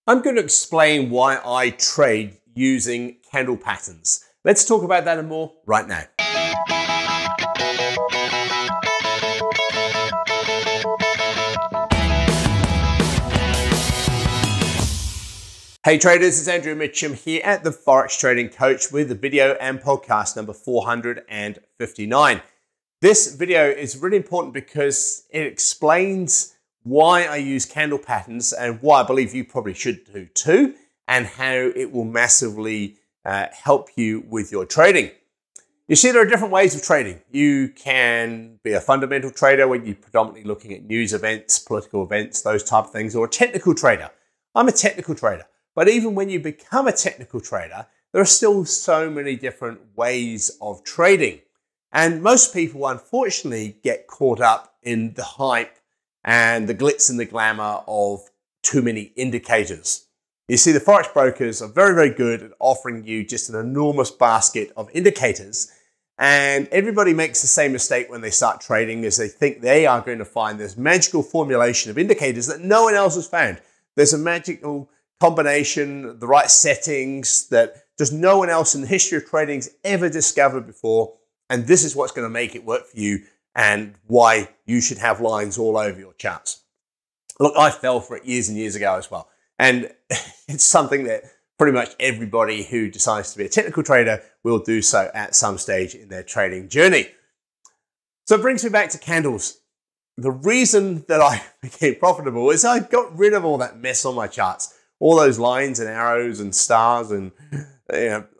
I'm going to explain why I trade using candle patterns. Let's talk about that and more right now. Hey traders, it's Andrew Mitchem here at the Forex Trading Coach with the video and podcast number 459. This video is really important because it explains why I use candle patterns and why I believe you probably should do too, and how it will massively help you with your trading. You see, there are different ways of trading. You can be a fundamental trader where you're predominantly looking at news events, political events, those type of things, or a technical trader. I'm a technical trader. But even when you become a technical trader, there are still so many different ways of trading. And most people, unfortunately, get caught up in the hype and the glitz and the glamour of too many indicators. You see, the Forex brokers are very, very good at offering you just an enormous basket of indicators. And everybody makes the same mistake when they start trading, is they think they are going to find this magical formulation of indicators that no one else has found. There's a magical combination, the right settings that just no one else in the history of trading's ever discovered before. And this is what's going to make it work for you and why you should have lines all over your charts. Look, I fell for it years and years ago as well. And it's something that pretty much everybody who decides to be a technical trader will do so at some stage in their trading journey. So it brings me back to candles. The reason that I became profitable is I got rid of all that mess on my charts. All those lines and arrows and stars and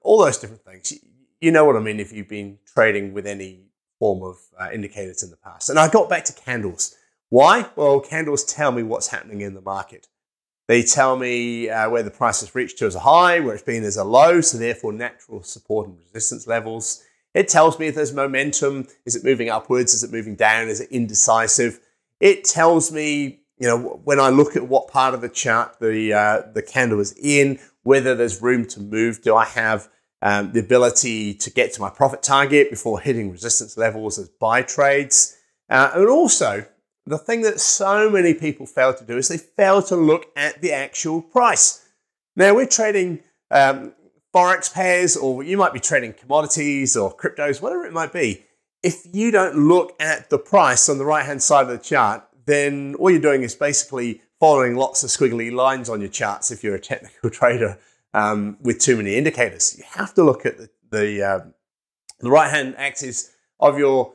all those different things. You know what I mean if you've been trading with any form of indicators in the past. And I got back to candles. Why? Well, candles tell me what's happening in the market. They tell me where the price has reached to as a high, where it's been as a low, so therefore natural support and resistance levels. It tells me if there's momentum. Is it moving upwards? Is it moving down? Is it indecisive? It tells me, when I look at what part of the chart the candle is in, whether there's room to move, do I have the ability to get to my profit target before hitting resistance levels as buy trades? And also, the thing that so many people fail to do is they fail to look at the actual price. Now, we're trading Forex pairs, or you might be trading commodities or cryptos, whatever it might be. If you don't look at the price on the right-hand side of the chart, then all you're doing is basically following lots of squiggly lines on your charts if you're a technical trader with too many indicators. You have to look at the right-hand axis of your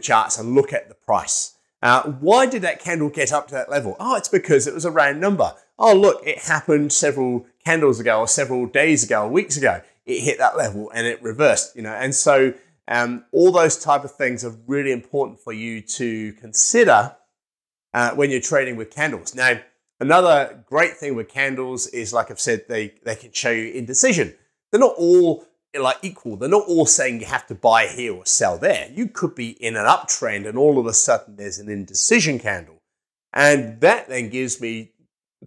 charts and look at the price. Why did that candle get up to that level? Oh, it's because it was a round number. Oh, look, it happened several candles ago or several days ago or weeks ago. It hit that level and it reversed, And so all those type of things are really important for you to consider when you're trading with candles. Now, another great thing with candles is, like I've said, they can show you indecision. They're not all equal. They're not all saying you have to buy here or sell there. You could be in an uptrend and all of a sudden there's an indecision candle. And that then gives me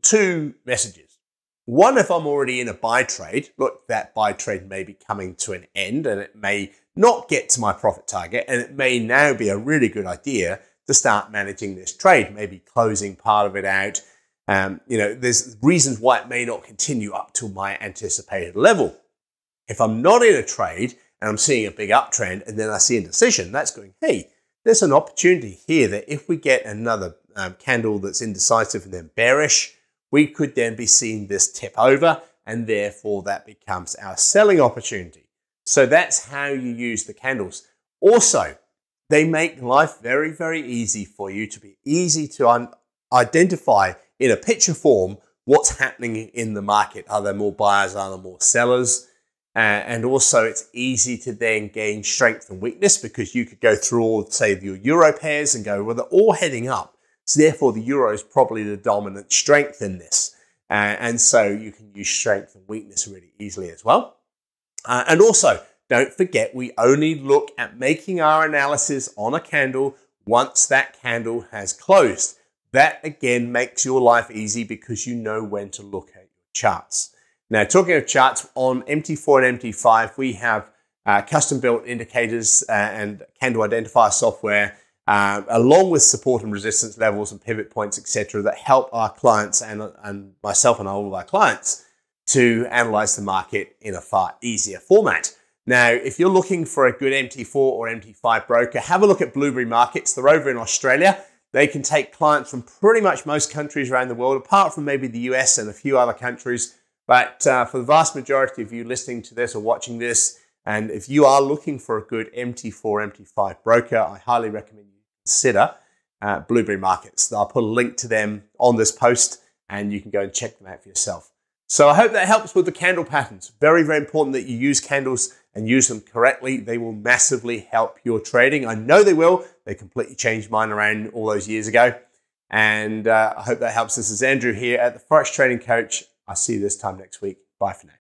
two messages. One, if I'm already in a buy trade, look, that buy trade may be coming to an end and it may not get to my profit target, and it may now be a really good idea to start managing this trade, maybe closing part of it out. There's reasons why it may not continue up to my anticipated level. If I'm not in a trade and I'm seeing a big uptrend and then I see indecision, that's going, hey, there's an opportunity here that if we get another candle that's indecisive and then bearish, we could then be seeing this tip over, and therefore that becomes our selling opportunity. So that's how you use the candles. Also, they make life very, very easy for you to be easy to identify in a picture form what's happening in the market. Are there more buyers? Are there more sellers? And also, it's easy to then gain strength and weakness because you could go through all, say, your euro pairs and go, well, they're all heading up. So therefore, the euro is probably the dominant strength in this. And so you can use strength and weakness really easily as well. And also, don't forget, we only look at making our analysis on a candle once that candle has closed. That, again, makes your life easy because you know when to look at your charts. Now, talking of charts, on MT4 and MT5, we have custom-built indicators and candle identifier software along with support and resistance levels and pivot points, etc., that help our clients and myself and all of our clients to analyze the market in a far easier format. Now, if you're looking for a good MT4 or MT5 broker, have a look at Blueberry Markets. They're over in Australia. They can take clients from pretty much most countries around the world, apart from maybe the US and a few other countries. But for the vast majority of you listening to this or watching this, and if you are looking for a good MT4, MT5 broker, I highly recommend you consider Blueberry Markets. I'll put a link to them on this post, and you can go and check them out for yourself. So I hope that helps with the candle patterns. Very, very important that you use candles and use them correctly. They will massively help your trading. I know they will. They completely changed mine around all those years ago. And I hope that helps. This is Andrew here at the Forex Trading Coach. I'll see you this time next week. Bye for now.